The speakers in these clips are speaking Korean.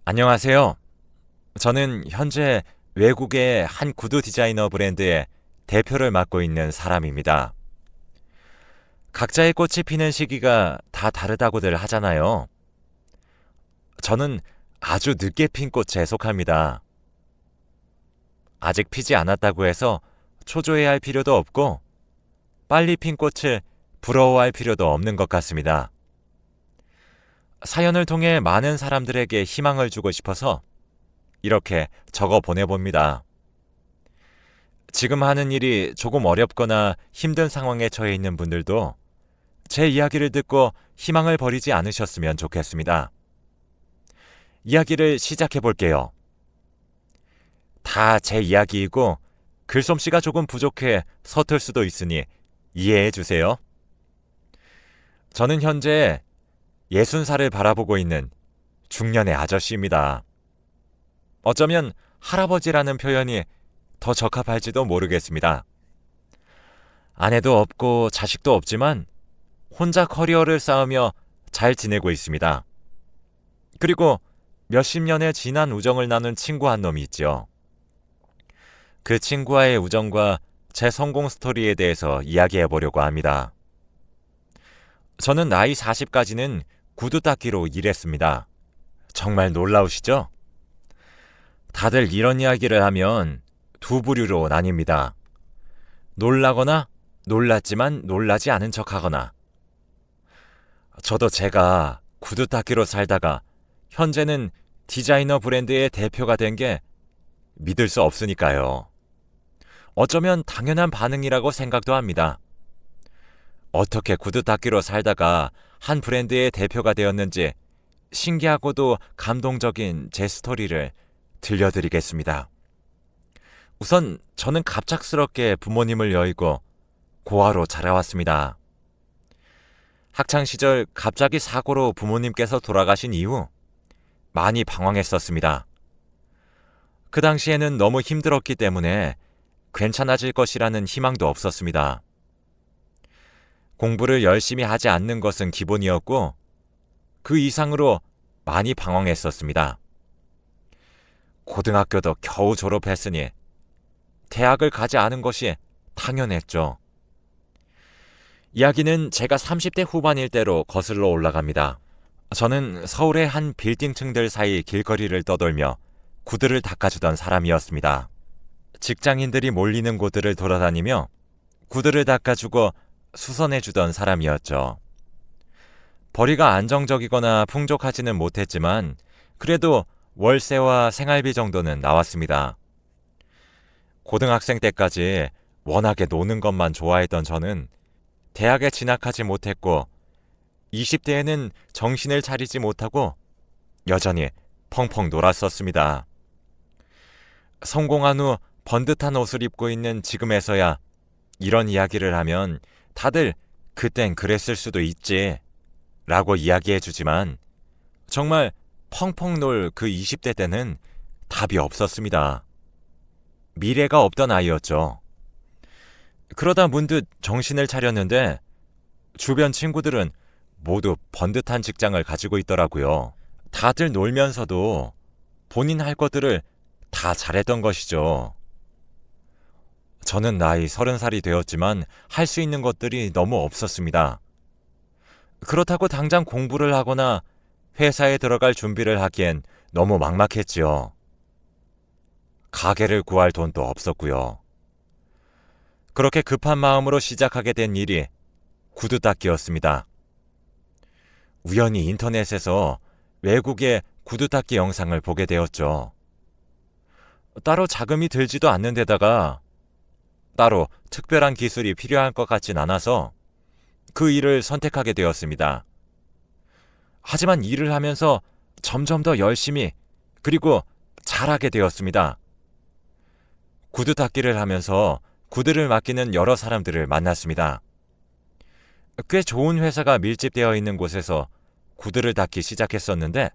안녕하세요. 저는 현재 외국의 한 구두 디자이너 브랜드의 대표를 맡고 있는 사람입니다. 각자의 꽃이 피는 시기가 다 다르다고들 하잖아요. 저는 아주 늦게 핀 꽃에 속합니다. 아직 피지 않았다고 해서 초조해할 필요도 없고 빨리 핀 꽃을 부러워할 필요도 없는 것 같습니다. 사연을 통해 많은 사람들에게 희망을 주고 싶어서 이렇게 적어 보내봅니다. 지금 하는 일이 조금 어렵거나 힘든 상황에 처해 있는 분들도 제 이야기를 듣고 희망을 버리지 않으셨으면 좋겠습니다. 이야기를 시작해 볼게요. 다 제 이야기이고 글솜씨가 조금 부족해 서툴 수도 있으니 이해해 주세요. 저는 현재 60살을 바라보고 있는 중년의 아저씨입니다. 어쩌면 할아버지라는 표현이 더 적합할지도 모르겠습니다. 아내도 없고 자식도 없지만 혼자 커리어를 쌓으며 잘 지내고 있습니다. 그리고 몇십 년의 진한 우정을 나눈 친구 한 놈이 있죠. 그 친구와의 우정과 제 성공 스토리에 대해서 이야기해 보려고 합니다. 저는 나이 40까지는 구두 닦기로 일했습니다. 정말 놀라우시죠? 다들 이런 이야기를 하면 두 부류로 나뉩니다. 놀라거나 놀랐지만 놀라지 않은 척하거나. 저도 제가 구두 닦기로 살다가 현재는 디자이너 브랜드의 대표가 된 게 믿을 수 없으니까요. 어쩌면 당연한 반응이라고 생각도 합니다. 어떻게 구두 닦기로 살다가 한 브랜드의 대표가 되었는지 신기하고도 감동적인 제 스토리를 들려드리겠습니다. 우선 저는 갑작스럽게 부모님을 여의고 고아로 자라왔습니다. 학창시절 갑자기 사고로 부모님께서 돌아가신 이후 많이 방황했었습니다. 그 당시에는 너무 힘들었기 때문에 괜찮아질 것이라는 희망도 없었습니다. 공부를 열심히 하지 않는 것은 기본이었고 그 이상으로 많이 방황했었습니다. 고등학교도 겨우 졸업했으니 대학을 가지 않은 것이 당연했죠. 이야기는 제가 30대 후반일 때로 거슬러 올라갑니다. 저는 서울의 한 빌딩층들 사이 길거리를 떠돌며 구두를 닦아주던 사람이었습니다. 직장인들이 몰리는 곳들을 돌아다니며 구두를 닦아주고 수선해주던 사람이었죠. 벌이가 안정적이거나 풍족하지는 못했지만 그래도 월세와 생활비 정도는 나왔습니다. 고등학생 때까지 워낙에 노는 것만 좋아했던 저는 대학에 진학하지 못했고 20대에는 정신을 차리지 못하고 여전히 펑펑 놀았었습니다. 성공한 후 번듯한 옷을 입고 있는 지금에서야 이런 이야기를 하면 다들 그땐 그랬을 수도 있지 라고 이야기해 주지만 정말 펑펑 놀 그 20대 때는 답이 없었습니다. 미래가 없던 아이였죠. 그러다 문득 정신을 차렸는데 주변 친구들은 모두 번듯한 직장을 가지고 있더라고요. 다들 놀면서도 본인 할 것들을 다 잘했던 것이죠. 저는 나이 30살이 되었지만 할 수 있는 것들이 너무 없었습니다. 그렇다고 당장 공부를 하거나 회사에 들어갈 준비를 하기엔 너무 막막했지요. 가게를 구할 돈도 없었고요. 그렇게 급한 마음으로 시작하게 된 일이 구두 닦기였습니다. 우연히 인터넷에서 외국의 구두 닦기 영상을 보게 되었죠. 따로 자금이 들지도 않는 데다가 따로 특별한 기술이 필요할 것 같진 않아서 그 일을 선택하게 되었습니다. 하지만 일을 하면서 점점 더 열심히 그리고 잘하게 되었습니다. 구두 닦기를 하면서 구두를 맡기는 여러 사람들을 만났습니다. 꽤 좋은 회사가 밀집되어 있는 곳에서 구두를 닦기 시작했었는데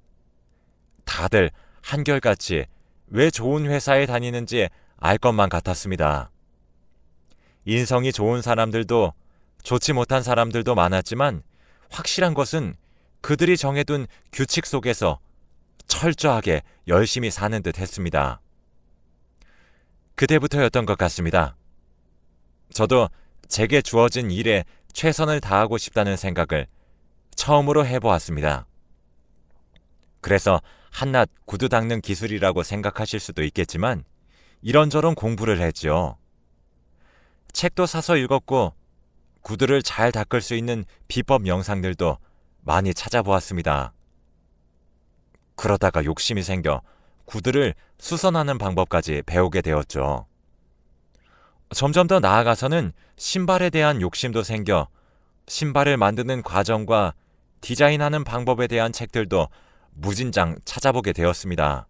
다들 한결같이 왜 좋은 회사에 다니는지 알 것만 같았습니다. 인성이 좋은 사람들도 좋지 못한 사람들도 많았지만 확실한 것은 그들이 정해둔 규칙 속에서 철저하게 열심히 사는 듯 했습니다. 그때부터였던 것 같습니다. 저도 제게 주어진 일에 최선을 다하고 싶다는 생각을 처음으로 해보았습니다. 그래서 한낱 구두 닦는 기술이라고 생각하실 수도 있겠지만 이런저런 공부를 했죠. 책도 사서 읽었고 구두를 잘 닦을 수 있는 비법 영상들도 많이 찾아보았습니다. 그러다가 욕심이 생겨 구두를 수선하는 방법까지 배우게 되었죠. 점점 더 나아가서는 신발에 대한 욕심도 생겨 신발을 만드는 과정과 디자인하는 방법에 대한 책들도 무진장 찾아보게 되었습니다.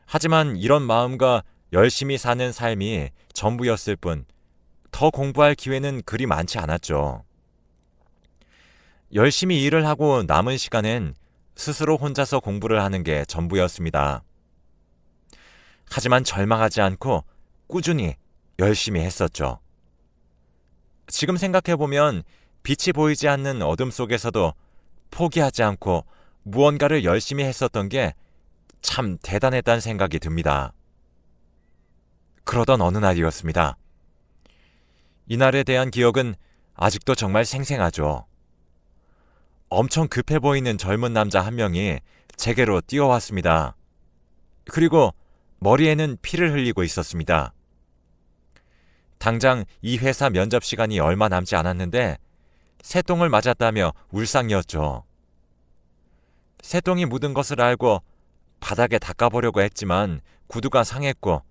하지만 이런 마음과 열심히 사는 삶이 전부였을 뿐 더 공부할 기회는 그리 많지 않았죠. 열심히 일을 하고 남은 시간엔 스스로 혼자서 공부를 하는 게 전부였습니다. 하지만 절망하지 않고 꾸준히 열심히 했었죠. 지금 생각해보면 빛이 보이지 않는 어둠 속에서도 포기하지 않고 무언가를 열심히 했었던 게 참 대단했다는 생각이 듭니다. 그러던 어느 날이었습니다. 이날에 대한 기억은 아직도 정말 생생하죠. 엄청 급해 보이는 젊은 남자 한 명이 제게로 뛰어왔습니다. 그리고 머리에는 피를 흘리고 있었습니다. 당장 이 회사 면접 시간이 얼마 남지 않았는데 새똥을 맞았다며 울상이었죠. 새똥이 묻은 것을 알고 바닥에 닦아보려고 했지만 구두가 상했고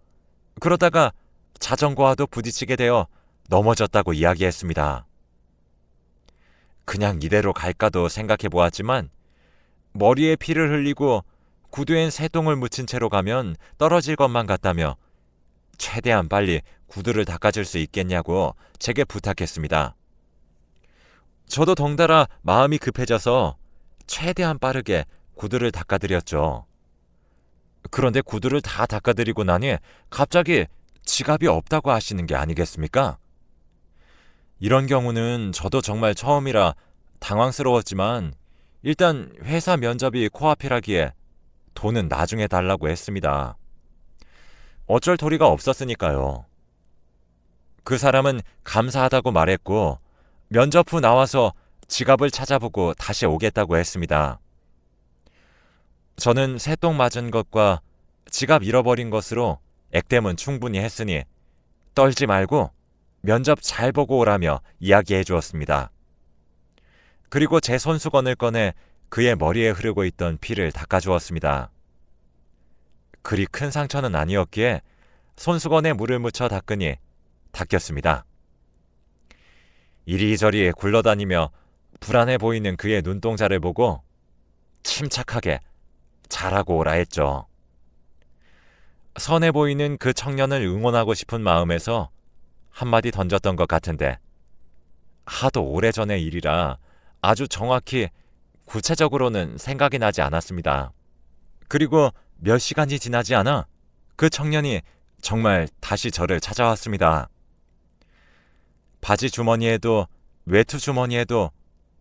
그러다가 자전거와도 부딪히게 되어 넘어졌다고 이야기했습니다. 그냥 이대로 갈까도 생각해 보았지만 머리에 피를 흘리고 구두엔 새똥을 묻힌 채로 가면 떨어질 것만 같다며 최대한 빨리 구두를 닦아줄 수 있겠냐고 제게 부탁했습니다. 저도 덩달아 마음이 급해져서 최대한 빠르게 구두를 닦아드렸죠. 그런데 구두를 다 닦아드리고 나니 갑자기 지갑이 없다고 하시는 게 아니겠습니까? 이런 경우는 저도 정말 처음이라 당황스러웠지만 일단 회사 면접이 코앞이라기에 돈은 나중에 달라고 했습니다. 어쩔 도리가 없었으니까요. 그 사람은 감사하다고 말했고 면접 후 나와서 지갑을 찾아보고 다시 오겠다고 했습니다. 저는 새똥 맞은 것과 지갑 잃어버린 것으로 액땜은 충분히 했으니 떨지 말고 면접 잘 보고 오라며 이야기해 주었습니다. 그리고 제 손수건을 꺼내 그의 머리에 흐르고 있던 피를 닦아주었습니다. 그리 큰 상처는 아니었기에 손수건에 물을 묻혀 닦으니 닦였습니다. 이리저리 굴러다니며 불안해 보이는 그의 눈동자를 보고 침착하게 잘하고 오라 했죠. 선해 보이는 그 청년을 응원하고 싶은 마음에서 한마디 던졌던 것 같은데 하도 오래전의 일이라 아주 정확히 구체적으로는 생각이 나지 않았습니다. 그리고 몇 시간이 지나지 않아 그 청년이 정말 다시 저를 찾아왔습니다. 바지 주머니에도 외투 주머니에도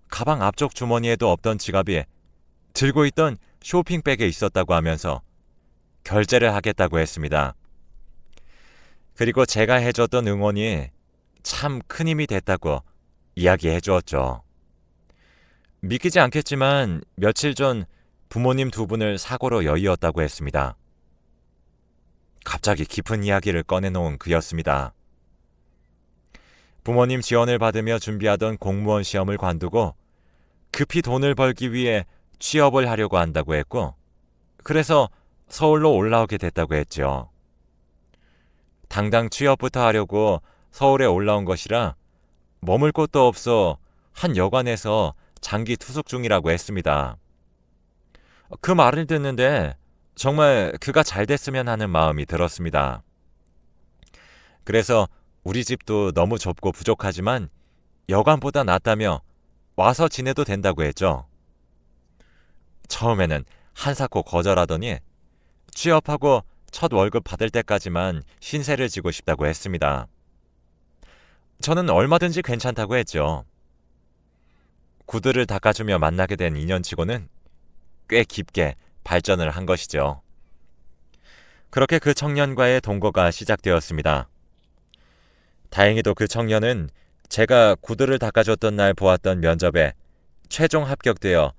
가방 앞쪽 주머니에도 없던 지갑이 들고 있던 쇼핑백에 있었다고 하면서 결제를 하겠다고 했습니다. 그리고 제가 해줬던 응원이 참 큰 힘이 됐다고 이야기해 주었죠. 믿기지 않겠지만 며칠 전 부모님 두 분을 사고로 여의었다고 했습니다. 갑자기 깊은 이야기를 꺼내놓은 그였습니다. 부모님 지원을 받으며 준비하던 공무원 시험을 관두고 급히 돈을 벌기 위해 취업을 하려고 한다고 했고 그래서 서울로 올라오게 됐다고 했죠. 당장 취업부터 하려고 서울에 올라온 것이라 머물 곳도 없어 한 여관에서 장기 투숙 중이라고 했습니다. 그 말을 듣는데 정말 그가 잘 됐으면 하는 마음이 들었습니다. 그래서 우리 집도 너무 좁고 부족하지만 여관보다 낫다며 와서 지내도 된다고 했죠. 처음에는 한사코 거절하더니 취업하고 첫 월급 받을 때까지만 신세를 지고 싶다고 했습니다. 저는 얼마든지 괜찮다고 했죠. 구두를 닦아주며 만나게 된 인연치고는 꽤 깊게 발전을 한 것이죠. 그렇게 그 청년과의 동거가 시작되었습니다. 다행히도 그 청년은 제가 구두를 닦아줬던 날 보았던 면접에 최종 합격되어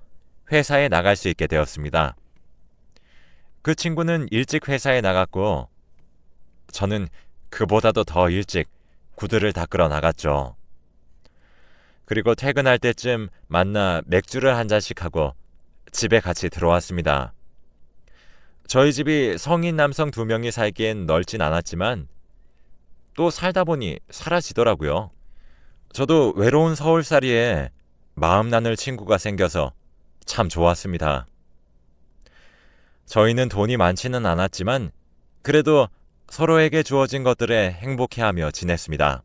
회사에 나갈 수 있게 되었습니다. 그 친구는 일찍 회사에 나갔고 저는 그보다도 더 일찍 구두를 닦으러 나갔죠. 그리고 퇴근할 때쯤 만나 맥주를 한 잔씩 하고 집에 같이 들어왔습니다. 저희 집이 성인 남성 2명이 살기엔 넓진 않았지만 또 살다 보니 사라지더라고요. 저도 외로운 서울살이에 마음 나눌 친구가 생겨서 참 좋았습니다. 저희는 돈이 많지는 않았지만 그래도 서로에게 주어진 것들에 행복해하며 지냈습니다.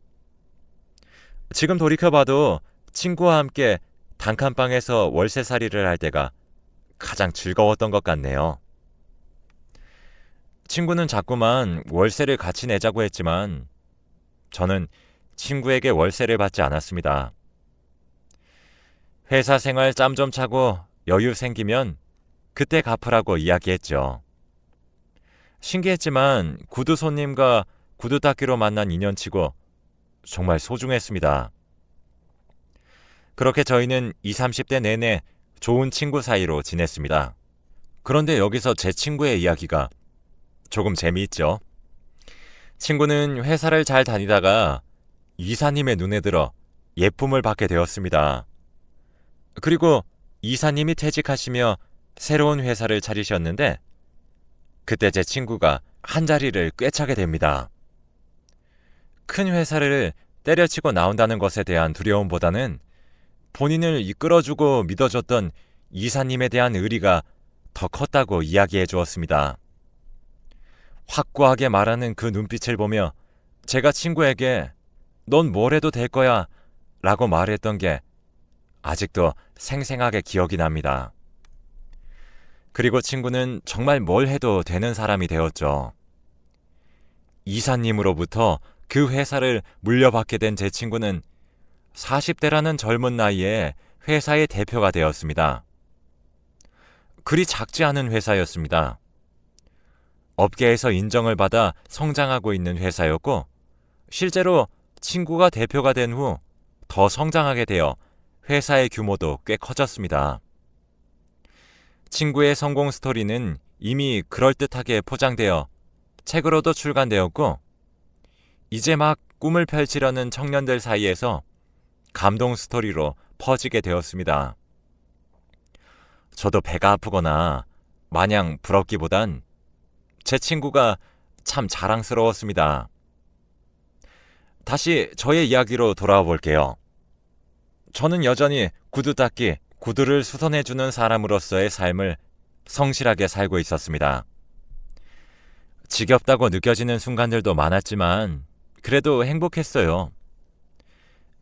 지금 돌이켜봐도 친구와 함께 단칸방에서 월세살이를 할 때가 가장 즐거웠던 것 같네요. 친구는 자꾸만 월세를 같이 내자고 했지만 저는 친구에게 월세를 받지 않았습니다. 회사 생활 짬 좀 차고 여유 생기면 그때 갚으라고 이야기했죠. 신기했지만 구두 손님과 구두 닦기로 만난 인연치고 정말 소중했습니다. 그렇게 저희는 20, 30대 내내 좋은 친구 사이로 지냈습니다. 그런데 여기서 제 친구의 이야기가 조금 재미있죠. 친구는 회사를 잘 다니다가 이사님의 눈에 들어 예쁨을 받게 되었습니다. 그리고 이사님이 퇴직하시며 새로운 회사를 차리셨는데 그때 제 친구가 한 자리를 꿰차게 됩니다. 큰 회사를 때려치고 나온다는 것에 대한 두려움보다는 본인을 이끌어주고 믿어줬던 이사님에 대한 의리가 더 컸다고 이야기해 주었습니다. 확고하게 말하는 그 눈빛을 보며 제가 친구에게 넌 뭘 해도 될 거야 라고 말했던 게 아직도 생생하게 기억이 납니다. 그리고 친구는 정말 뭘 해도 되는 사람이 되었죠. 이사님으로부터 그 회사를 물려받게 된 제 친구는 40대라는 젊은 나이에 회사의 대표가 되었습니다. 그리 작지 않은 회사였습니다. 업계에서 인정을 받아 성장하고 있는 회사였고 실제로 친구가 대표가 된 후 더 성장하게 되어 회사의 규모도 꽤 커졌습니다. 친구의 성공 스토리는 이미 그럴듯하게 포장되어 책으로도 출간되었고 이제 막 꿈을 펼치려는 청년들 사이에서 감동 스토리로 퍼지게 되었습니다. 저도 배가 아프거나 마냥 부럽기보단 제 친구가 참 자랑스러웠습니다. 다시 저의 이야기로 돌아와 볼게요. 저는 여전히 구두 닦기, 구두를 수선해주는 사람으로서의 삶을 성실하게 살고 있었습니다. 지겹다고 느껴지는 순간들도 많았지만 그래도 행복했어요.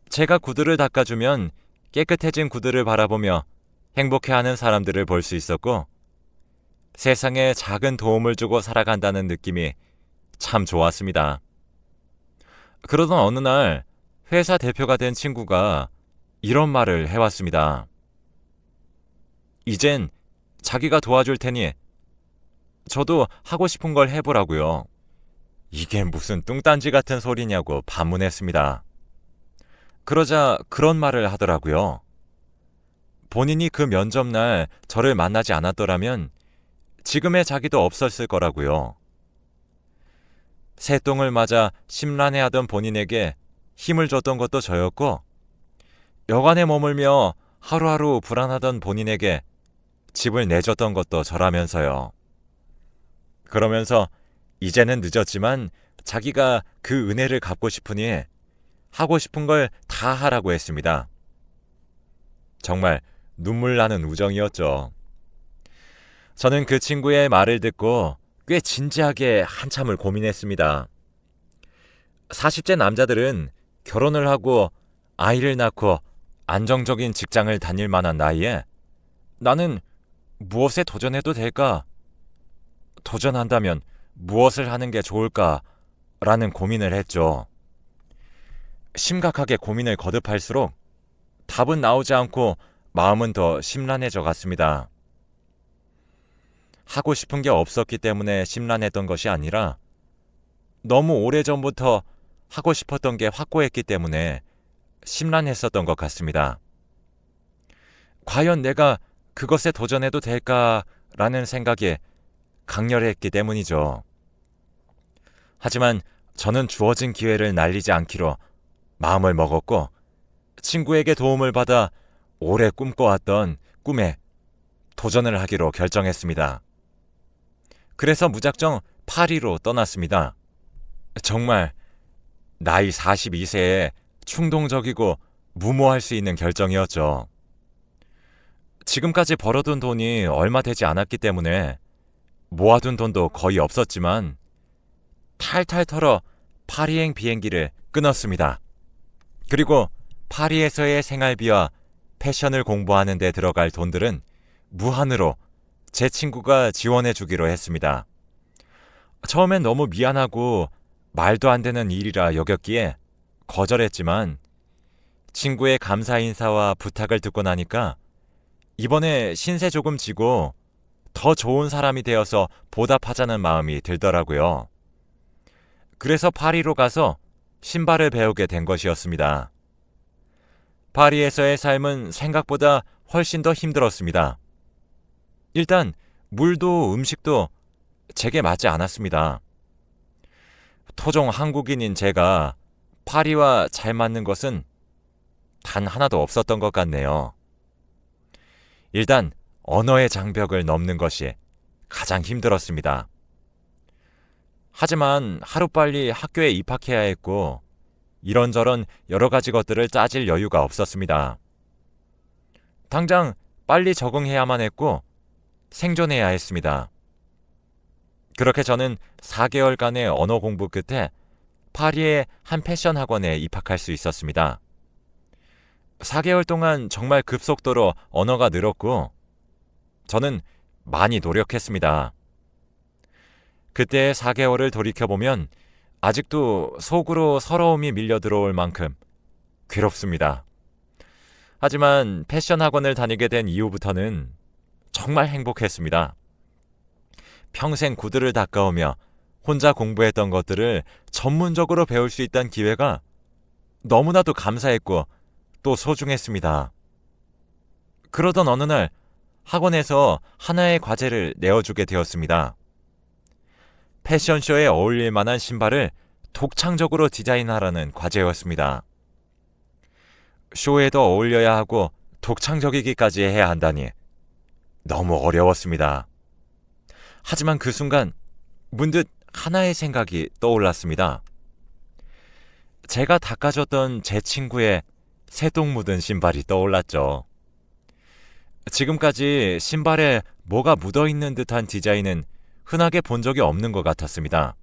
제가 구두를 닦아주면 깨끗해진 구두를 바라보며 행복해하는 사람들을 볼 수 있었고 세상에 작은 도움을 주고 살아간다는 느낌이 참 좋았습니다. 그러던 어느 날 회사 대표가 된 친구가 이런 말을 해왔습니다. 이젠 자기가 도와줄 테니 저도 하고 싶은 걸 해보라고요. 이게 무슨 뚱딴지 같은 소리냐고 반문했습니다. 그러자 그런 말을 하더라고요. 본인이 그 면접날 저를 만나지 않았더라면 지금의 자기도 없었을 거라고요. 새똥을 맞아 심란해하던 본인에게 힘을 줬던 것도 저였고 여관에 머물며 하루하루 불안하던 본인에게 집을 내줬던 것도 저라면서요. 그러면서 이제는 늦었지만 자기가 그 은혜를 갚고 싶으니 하고 싶은 걸 다 하라고 했습니다. 정말 눈물 나는 우정이었죠. 저는 그 친구의 말을 듣고 꽤 진지하게 한참을 고민했습니다. 40대 남자들은 결혼을 하고 아이를 낳고 안정적인 직장을 다닐 만한 나이에 나는 무엇에 도전해도 될까? 도전한다면 무엇을 하는 게 좋을까? 라는 고민을 했죠. 심각하게 고민을 거듭할수록 답은 나오지 않고 마음은 더 심란해져 갔습니다. 하고 싶은 게 없었기 때문에 심란했던 것이 아니라 너무 오래전부터 하고 싶었던 게 확고했기 때문에 심란했었던 것 같습니다. 과연 내가 그것에 도전해도 될까라는 생각이 강렬했기 때문이죠. 하지만 저는 주어진 기회를 날리지 않기로 마음을 먹었고 친구에게 도움을 받아 오래 꿈꿔왔던 꿈에 도전을 하기로 결정했습니다. 그래서 무작정 파리로 떠났습니다. 정말 나이 42세에 충동적이고 무모할 수 있는 결정이었죠. 지금까지 벌어둔 돈이 얼마 되지 않았기 때문에 모아둔 돈도 거의 없었지만 탈탈 털어 파리행 비행기를 끊었습니다. 그리고 파리에서의 생활비와 패션을 공부하는 데 들어갈 돈들은 무한으로 제 친구가 지원해 주기로 했습니다. 처음엔 너무 미안하고 말도 안 되는 일이라 여겼기에 거절했지만 친구의 감사 인사와 부탁을 듣고 나니까 이번에 신세 조금 지고 더 좋은 사람이 되어서 보답하자는 마음이 들더라고요. 그래서 파리로 가서 신발을 배우게 된 것이었습니다. 파리에서의 삶은 생각보다 훨씬 더 힘들었습니다. 일단 물도 음식도 제게 맞지 않았습니다. 토종 한국인인 제가 파리와 잘 맞는 것은 단 하나도 없었던 것 같네요. 일단 언어의 장벽을 넘는 것이 가장 힘들었습니다. 하지만 하루빨리 학교에 입학해야 했고 이런저런 여러 가지 것들을 따질 여유가 없었습니다. 당장 빨리 적응해야만 했고 생존해야 했습니다. 그렇게 저는 4개월간의 언어 공부 끝에 파리의 한 패션 학원에 입학할 수 있었습니다. 4개월 동안 정말 급속도로 언어가 늘었고 저는 많이 노력했습니다. 그때의 4개월을 돌이켜보면 아직도 속으로 서러움이 밀려 들어올 만큼 괴롭습니다. 하지만 패션 학원을 다니게 된 이후부터는 정말 행복했습니다. 평생 구두를 닦아오며 혼자 공부했던 것들을 전문적으로 배울 수 있다는 기회가 너무나도 감사했고 또 소중했습니다. 그러던 어느 날 학원에서 하나의 과제를 내어주게 되었습니다. 패션쇼에 어울릴 만한 신발을 독창적으로 디자인하라는 과제였습니다. 쇼에도 어울려야 하고 독창적이기까지 해야 한다니 너무 어려웠습니다. 하지만 그 순간 문득 하나의 생각이 떠올랐습니다. 제가 닦아줬던 제 친구의 새똥 묻은 신발이 떠올랐죠. 지금까지 신발에 뭐가 묻어있는 듯한 디자인은 흔하게 본 적이 없는 것 같았습니다.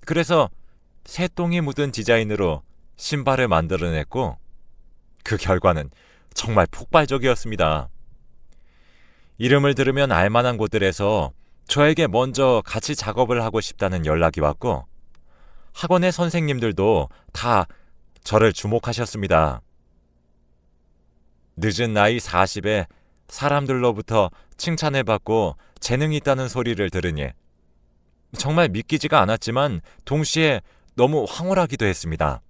그래서 새똥이 묻은 디자인으로 신발을 만들어냈고 그 결과는 정말 폭발적이었습니다. 이름을 들으면 알만한 곳들에서 저에게 먼저 같이 작업을 하고 싶다는 연락이 왔고 학원의 선생님들도 다 저를 주목하셨습니다. 늦은 나이 40에 사람들로부터 칭찬을 받고 재능이 있다는 소리를 들으니 정말 믿기지가 않았지만 동시에 너무 황홀하기도 했습니다.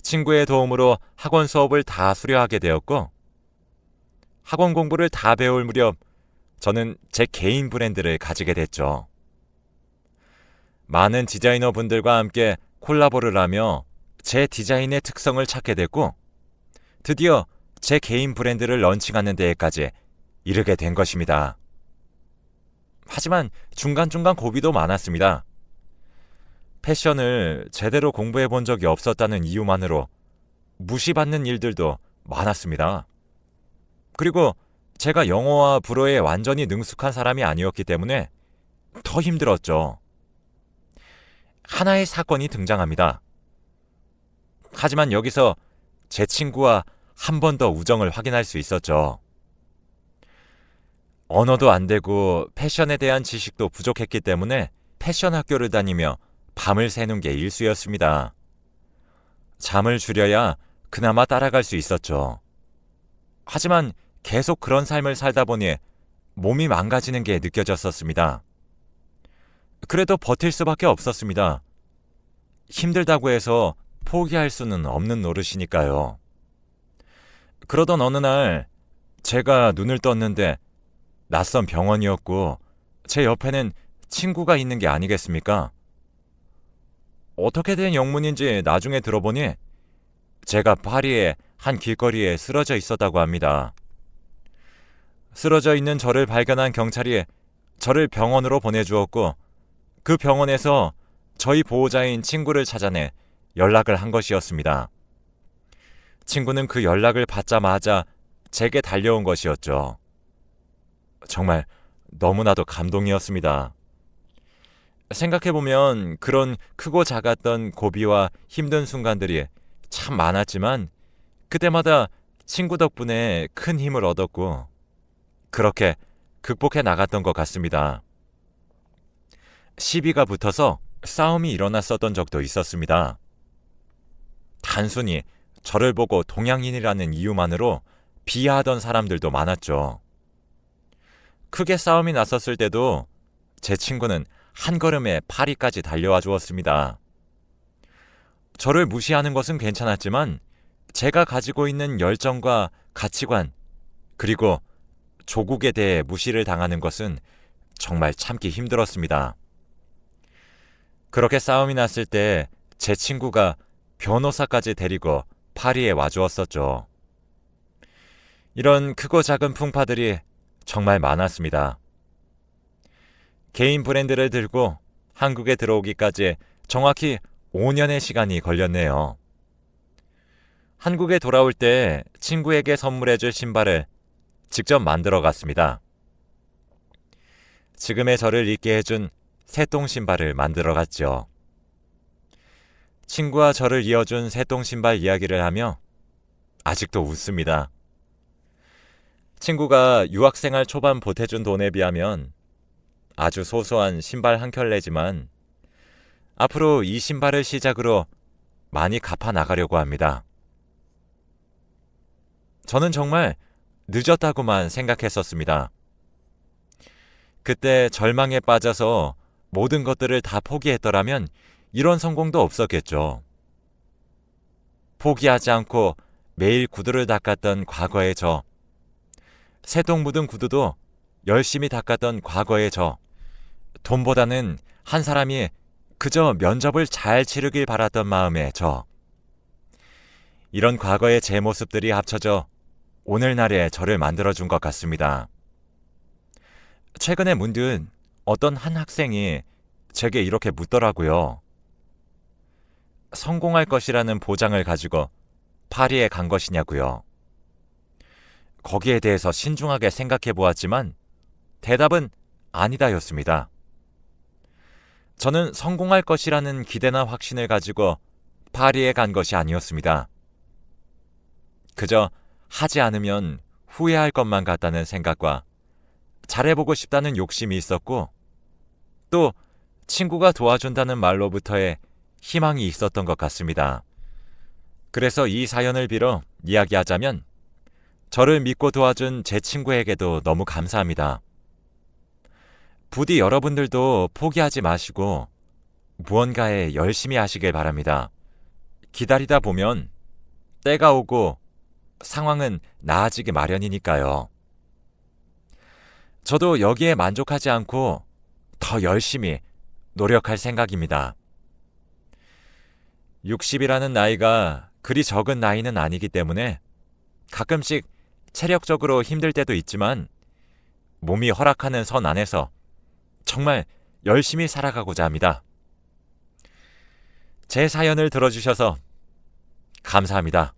친구의 도움으로 학원 수업을 다 수료하게 되었고 학원 공부를 다 배울 무렵 저는 제 개인 브랜드를 가지게 됐죠. 많은 디자이너 분들과 함께 콜라보를 하며 제 디자인의 특성을 찾게 됐고 드디어 제 개인 브랜드를 런칭하는 데에까지 이르게 된 것입니다. 하지만 중간중간 고비도 많았습니다. 패션을 제대로 공부해 본 적이 없었다는 이유만으로 무시받는 일들도 많았습니다. 그리고 제가 영어와 불어에 완전히 능숙한 사람이 아니었기 때문에 더 힘들었죠. 하나의 사건이 등장합니다. 하지만 여기서 제 친구와 한 번 더 우정을 확인할 수 있었죠. 언어도 안 되고 패션에 대한 지식도 부족했기 때문에 패션 학교를 다니며 밤을 새는 게 일쑤였습니다. 잠을 줄여야 그나마 따라갈 수 있었죠. 하지만 계속 그런 삶을 살다 보니 몸이 망가지는 게 느껴졌었습니다. 그래도 버틸 수밖에 없었습니다. 힘들다고 해서 포기할 수는 없는 노릇이니까요. 그러던 어느 날 제가 눈을 떴는데 낯선 병원이었고 제 옆에는 친구가 있는 게 아니겠습니까? 어떻게 된 영문인지 나중에 들어보니 제가 파리의 한 길거리에 쓰러져 있었다고 합니다. 쓰러져 있는 저를 발견한 경찰이 저를 병원으로 보내주었고 그 병원에서 저희 보호자인 친구를 찾아내 연락을 한 것이었습니다. 친구는 그 연락을 받자마자 제게 달려온 것이었죠. 정말 너무나도 감동이었습니다. 생각해보면 그런 크고 작았던 고비와 힘든 순간들이 참 많았지만 그때마다 친구 덕분에 큰 힘을 얻었고 그렇게 극복해 나갔던 것 같습니다. 시비가 붙어서 싸움이 일어났었던 적도 있었습니다. 단순히 저를 보고 동양인이라는 이유만으로 비하하던 사람들도 많았죠. 크게 싸움이 났었을 때도 제 친구는 한 걸음에 파리까지 달려와 주었습니다. 저를 무시하는 것은 괜찮았지만 제가 가지고 있는 열정과 가치관 그리고 조국에 대해 무시를 당하는 것은 정말 참기 힘들었습니다. 그렇게 싸움이 났을 때 제 친구가 변호사까지 데리고 파리에 와주었었죠. 이런 크고 작은 풍파들이 정말 많았습니다. 개인 브랜드를 들고 한국에 들어오기까지 정확히 5년의 시간이 걸렸네요. 한국에 돌아올 때 친구에게 선물해줄 신발을 직접 만들어 갔습니다. 지금의 저를 있게 해준 새똥 신발을 만들어 갔죠. 친구와 저를 이어준 새똥 신발 이야기를 하며 아직도 웃습니다. 친구가 유학생활 초반 보태준 돈에 비하면 아주 소소한 신발 한 켤레지만 앞으로 이 신발을 시작으로 많이 갚아 나가려고 합니다. 저는 정말 늦었다고만 생각했었습니다. 그때 절망에 빠져서 모든 것들을 다 포기했더라면 이런 성공도 없었겠죠. 포기하지 않고 매일 구두를 닦았던 과거의 저, 새똥 묻은 구두도 열심히 닦았던 과거의 저, 돈보다는 한 사람이 그저 면접을 잘 치르길 바랐던 마음의 저, 이런 과거의 제 모습들이 합쳐져 오늘날의 저를 만들어준 것 같습니다. 최근에 문득 어떤 한 학생이 제게 이렇게 묻더라고요. 성공할 것이라는 보장을 가지고 파리에 간 것이냐고요. 거기에 대해서 신중하게 생각해 보았지만 대답은 아니다였습니다. 저는 성공할 것이라는 기대나 확신을 가지고 파리에 간 것이 아니었습니다. 그저 하지 않으면 후회할 것만 같다는 생각과 잘해보고 싶다는 욕심이 있었고 또 친구가 도와준다는 말로부터의 희망이 있었던 것 같습니다. 그래서 이 사연을 빌어 이야기하자면 저를 믿고 도와준 제 친구에게도 너무 감사합니다. 부디 여러분들도 포기하지 마시고 무언가에 열심히 하시길 바랍니다. 기다리다 보면 때가 오고 상황은 나아지기 마련이니까요. 저도 여기에 만족하지 않고 더 열심히 노력할 생각입니다. 60이라는 나이가 그리 적은 나이는 아니기 때문에 가끔씩 체력적으로 힘들 때도 있지만 몸이 허락하는 선 안에서 정말 열심히 살아가고자 합니다. 제 사연을 들어주셔서 감사합니다.